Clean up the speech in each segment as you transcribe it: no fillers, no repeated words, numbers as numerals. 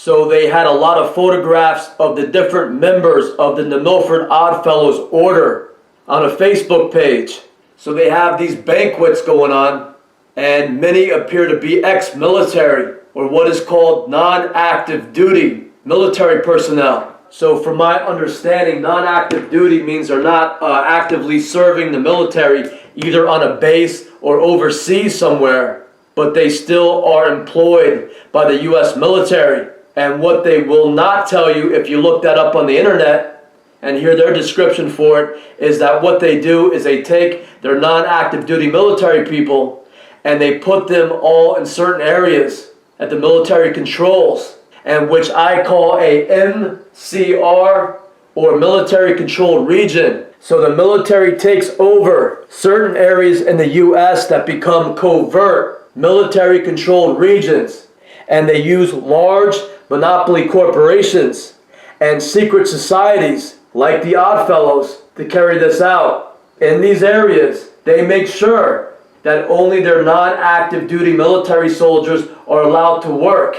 So they had a lot of photographs of the different members of the Milford Oddfellows Order on a Facebook page. So they have these banquets going on, and many appear to be ex-military, or what is called non-active duty military personnel. So from my understanding, non-active duty means they're not actively serving the military, either on a base or overseas somewhere, but they still are employed by the U.S. military. And what they will not tell you, if you look that up on the internet and hear their description for it, is that what they do is they take their non-active duty military people and they put them all in certain areas at the military controls, and which I call a M.C.R. or military controlled region. So the military takes over certain areas in the U.S. that become covert military controlled regions, and they use large monopoly corporations and secret societies like the Oddfellows to carry this out. In these areas, they make sure that only their non-active duty military soldiers are allowed to work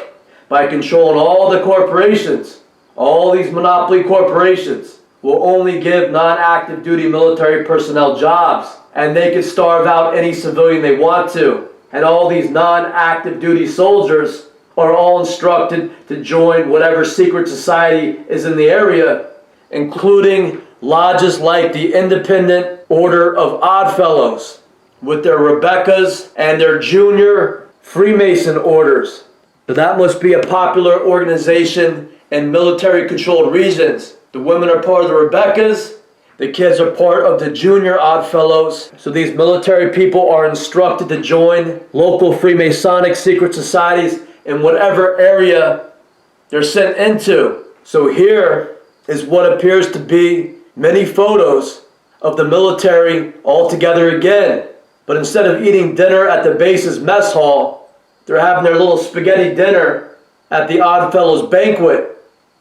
by controlling all the corporations. All these monopoly corporations will only give non-active duty military personnel jobs, and they can starve out any civilian they want to. And all these non-active duty soldiers are all instructed to join whatever secret society is in the area, including lodges like the Independent Order of Oddfellows, with their Rebeccas and their junior Freemason orders. So that must be a popular organization in military-controlled regions. The women are part of the Rebeccas. The kids are part of the junior Oddfellows. So these military people are instructed to join local Freemasonic secret societies in whatever area they're sent into. So here is what appears to be many photos of the military all together again. But instead of eating dinner at the base's mess hall, they're having their little spaghetti dinner at the Oddfellows banquet.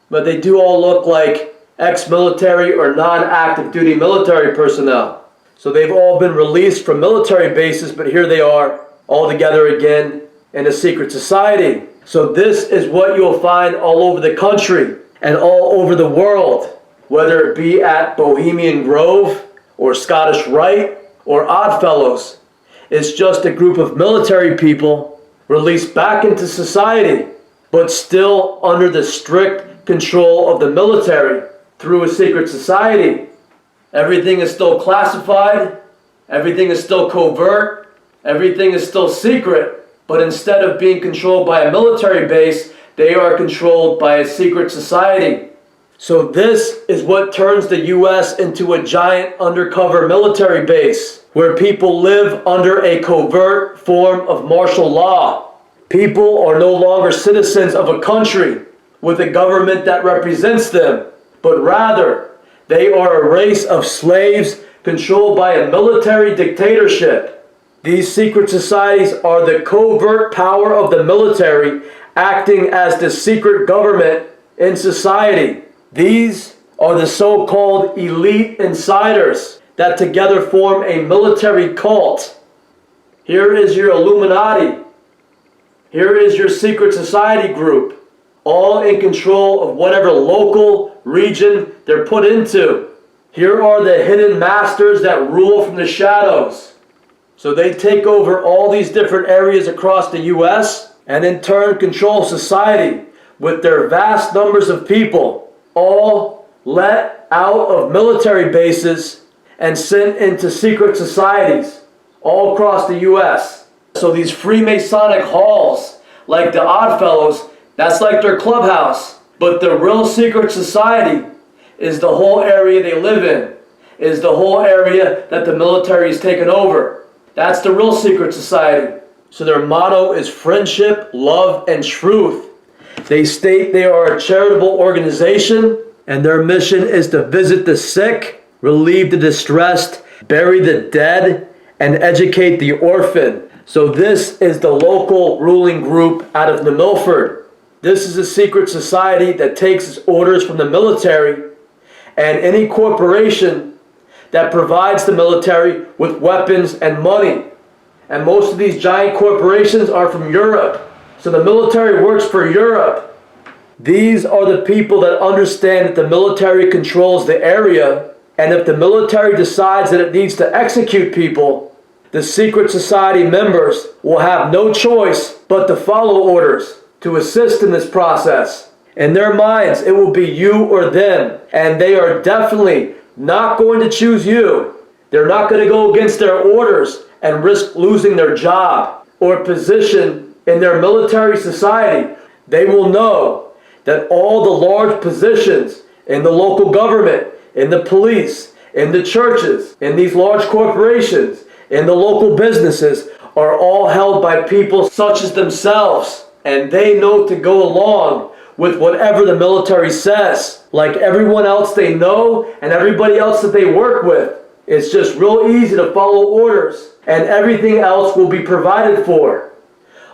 But they do all look like ex-military or non-active duty military personnel. So they've all been released from military bases, but here they are all together again in a secret society. So this is what you'll find all over the country and all over the world, whether it be at Bohemian Grove or Scottish Rite or Oddfellows. It's just a group of military people released back into society, but still under the strict control of the military through a secret society. Everything is still classified, everything is still covert, everything is still secret, but instead of being controlled by a military base, they are controlled by a secret society. So this is what turns the U.S. into a giant undercover military base, where people live under a covert form of martial law. People are no longer citizens of a country with a government that represents them, but rather they are a race of slaves controlled by a military dictatorship. These secret societies are the covert power of the military acting as the secret government in society. These are the so-called elite insiders that together form a military cult. Here is your Illuminati. Here is your secret society group, all in control of whatever local region they're put into. Here are the hidden masters that rule from the shadows. So they take over all these different areas across the U.S. and in turn control society with their vast numbers of people, all let out of military bases and sent into secret societies all across the U.S. So these Freemasonic halls, like the Oddfellows, that's like their clubhouse. But the real secret society is the whole area they live in, is the whole area that the military has taken over. That's the real secret society. So their motto is friendship, love, and truth. They state they are a charitable organization, and their mission is to visit the sick, relieve the distressed, bury the dead, and educate the orphan. So this is the local ruling group out of New Milford. This is a secret society that takes its orders from the military and any corporation that provides the military with weapons and money. And most of these giant corporations are from Europe. So the military works for Europe. These are the people that understand that the military controls the area, and if the military decides that it needs to execute people, the secret society members will have no choice but to follow orders to assist in this process. In their minds, it will be you or them, and they are definitely not going to choose you. They're not going to go against their orders and risk losing their job or position in their military society. They will know that all the large positions in the local government, in the police, in the churches, in these large corporations, in the local businesses are all held by people such as themselves. And they know to go along with whatever the military says. Like everyone else they know and everybody else that they work with. It's just real easy to follow orders and everything else will be provided for.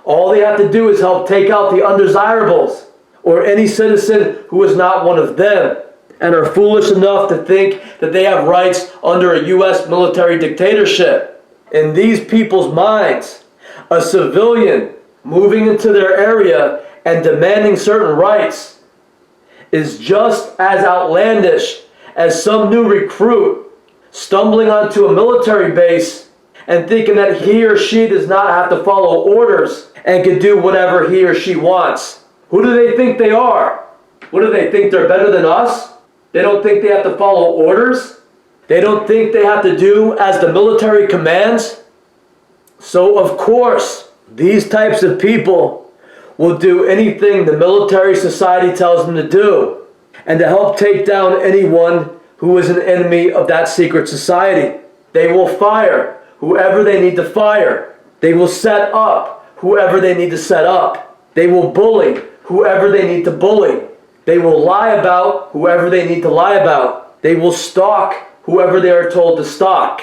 All they have to do is help take out the undesirables or any citizen who is not one of them and are foolish enough to think that they have rights under a U.S. military dictatorship. In these people's minds, a civilian moving into their area and demanding certain rights is just as outlandish as some new recruit stumbling onto a military base and thinking that he or she does not have to follow orders and can do whatever he or she wants. Who do they think they are? What do they think, they're better than us? They don't think they have to follow orders? They don't think they have to do as the military commands? So of course, these types of people will do anything the military society tells them to do, and to help take down anyone who is an enemy of that secret society. They will fire whoever they need to fire. They will set up whoever they need to set up. They will bully whoever they need to bully. They will lie about whoever they need to lie about. They will stalk whoever they are told to stalk.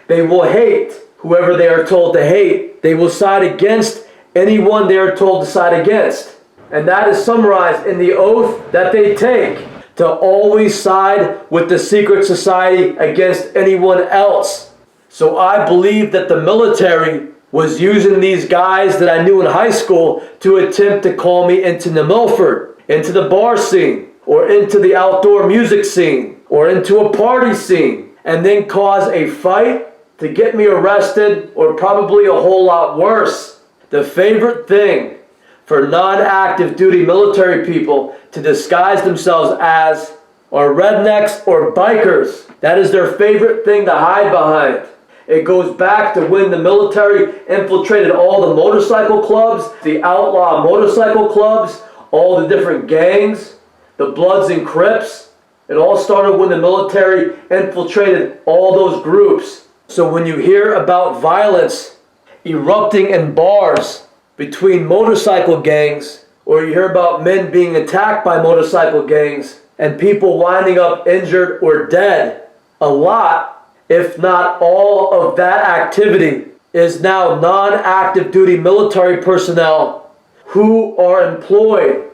They will hate whoever they are told to hate. They will side against anyone they are told to side against. And that is summarized in the oath that they take, to always side with the secret society against anyone else. So I believe that the military was using these guys that I knew in high school to attempt to call me into New Milford, into the bar scene, or into the outdoor music scene, or into a party scene, and then cause a fight to get me arrested, or probably a whole lot worse. The favorite thing for non-active duty military people to disguise themselves as are rednecks or bikers. That is their favorite thing to hide behind. It goes back to when the military infiltrated all the motorcycle clubs, the outlaw motorcycle clubs, all the different gangs, the Bloods and Crips. It all started when the military infiltrated all those groups. So when you hear about violence erupting in bars between motorcycle gangs, or you hear about men being attacked by motorcycle gangs and people winding up injured or dead, a lot, if not all of that activity is now non-active duty military personnel who are employed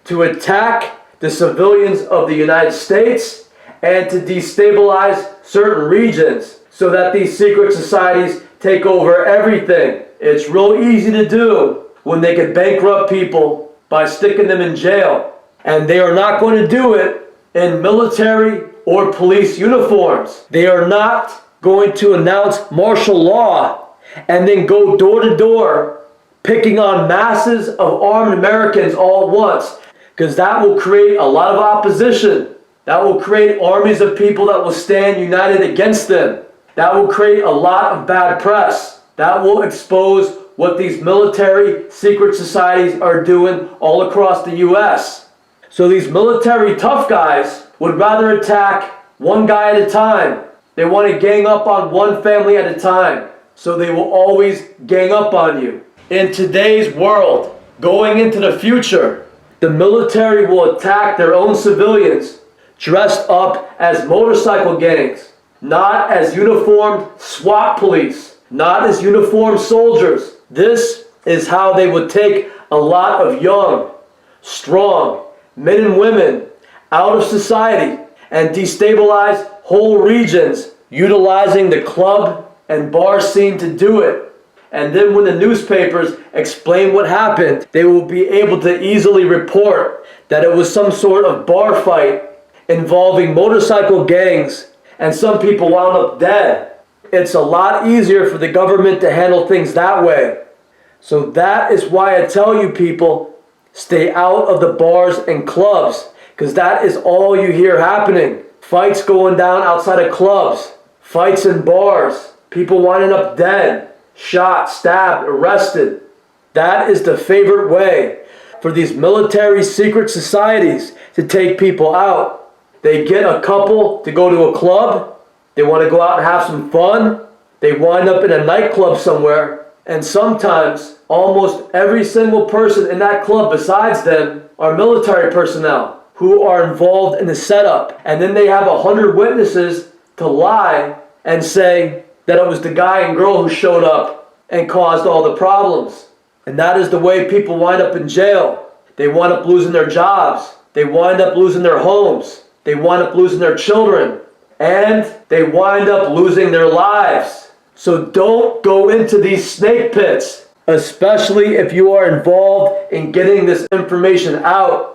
to attack the civilians of the United States and to destabilize certain regions so that these secret societies take over everything. It's real easy to do when they can bankrupt people by sticking them in jail. And they are not going to do it in military or police uniforms. They are not going to announce martial law and then go door to door picking on masses of armed Americans all at once, because that will create a lot of opposition. That will create armies of people that will stand united against them. That will create a lot of bad press. That will expose what these military secret societies are doing all across the U.S. So these military tough guys would rather attack one guy at a time. They want to gang up on one family at a time. So they will always gang up on you. In today's world, going into the future, the military will attack their own civilians dressed up as motorcycle gangs, not as uniformed SWAT police, not as uniformed soldiers. This is how they would take a lot of young, strong men and women out of society and destabilize whole regions, utilizing the club and bar scene to do it. And then when the newspapers explain what happened, they will be able to easily report that it was some sort of bar fight involving motorcycle gangs, and some people wound up dead. It's a lot easier for the government to handle things that way. So that is why I tell you people, stay out of the bars and clubs, because that is all you hear happening. Fights going down outside of clubs, fights in bars, people winding up dead, shot, stabbed, arrested. That is the favorite way for these military secret societies to take people out. They get a couple to go to a club, they want to go out and have some fun, they wind up in a nightclub somewhere, and sometimes almost every single person in that club besides them are military personnel who are involved in the setup. And then they have 100 witnesses to lie and say that it was the guy and girl who showed up and caused all the problems. And that is the way people wind up in jail. They wind up losing their jobs. They wind up losing their homes. They wind up losing their children. And they wind up losing their lives. So don't go into these snake pits, especially if you are involved in getting this information out.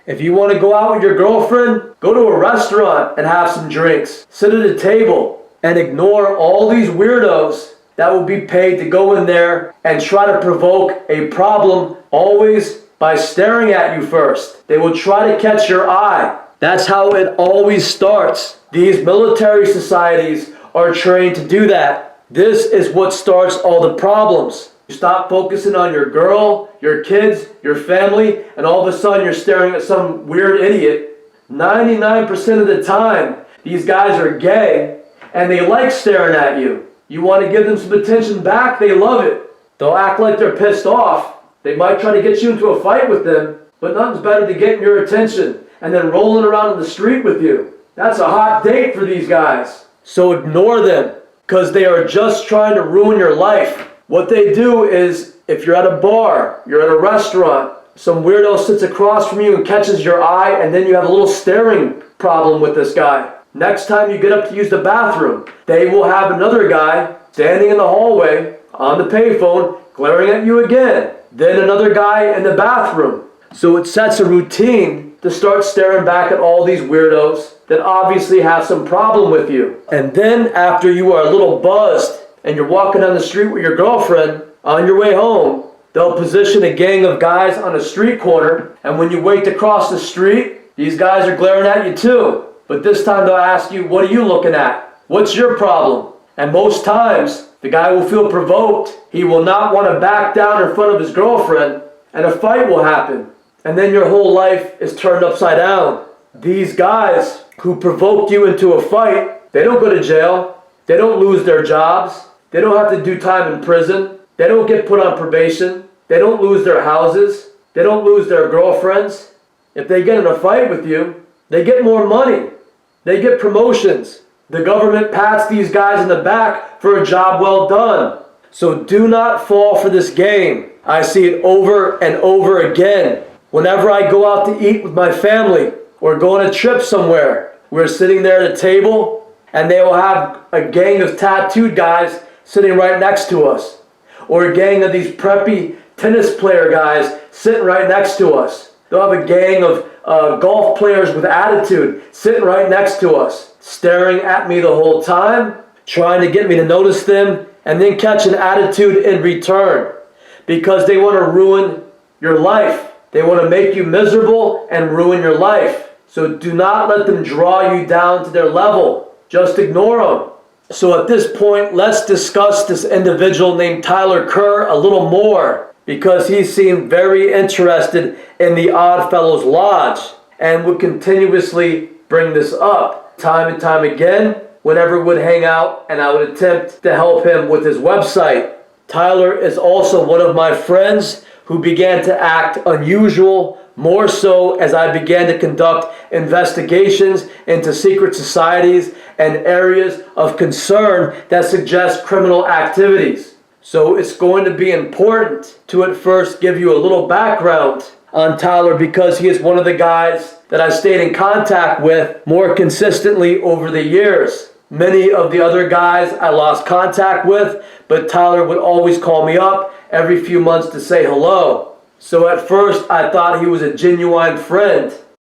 If you want to go out with your girlfriend, go to a restaurant and have some drinks. Sit at a table and ignore all these weirdos that will be paid to go in there and try to provoke a problem, always by staring at you first. They will try to catch your eye. That's how it always starts. These military societies are trained to do that. This is what starts all the problems. You stop focusing on your girl, your kids, your family, and all of a sudden you're staring at some weird idiot. 99% of the time, these guys are gay and they like staring at you. You want to give them some attention back, they love it. They'll act like they're pissed off. They might try to get you into a fight with them, but nothing's better than getting your attention and then rolling around in the street with you. That's a hot date for these guys. So ignore them, because they are just trying to ruin your life. What they do is, if you're at a bar, you're at a restaurant, some weirdo sits across from you and catches your eye, and then you have a little staring problem with this guy. Next time you get up to use the bathroom, they will have another guy standing in the hallway on the payphone glaring at you again. Then another guy in the bathroom. So it sets a routine to start staring back at all these weirdos that obviously have some problem with you. And then after you are a little buzzed and you're walking down the street with your girlfriend on your way home, they'll position a gang of guys on a street corner, and when you wait to cross the street, these guys are glaring at you too. But this time they'll ask you, what are you looking at? What's your problem? And most times, the guy will feel provoked. He will not want to back down in front of his girlfriend, and a fight will happen. And then your whole life is turned upside down. These guys who provoked you into a fight, they don't go to jail. They don't lose their jobs. They don't have to do time in prison. They don't get put on probation. They don't lose their houses. They don't lose their girlfriends. If they get in a fight with you, they get more money. They get promotions. The government pats these guys in the back for a job well done. So do not fall for this game. I see it over and over again. Whenever I go out to eat with my family or go on a trip somewhere, we're sitting there at a table and they will have a gang of tattooed guys sitting right next to us, or a gang of these preppy tennis player guys sitting right next to us. They'll have a gang of golf players with attitude sitting right next to us, staring at me the whole time, trying to get me to notice them, and then catch an attitude in return, because they want to ruin your life. They want to make you miserable and ruin your life. So do not let them draw you down to their level. Just ignore them. So at this point, let's discuss this individual named Tyler Kerr a little more, because he seemed very interested in the Oddfellows Lodge and would continuously bring this up time and time again whenever we would hang out, and I would attempt to help him with his website. Tyler is also one of my friends who began to act unusual, more so as I began to conduct investigations into secret societies and areas of concern that suggest criminal activities. So it's going to be important to at first give you a little background on Tyler, because he is one of the guys that I stayed in contact with more consistently over the years. Many of the other guys I lost contact with, but Tyler would always call me up every few months to say hello. So at first I thought he was a genuine friend.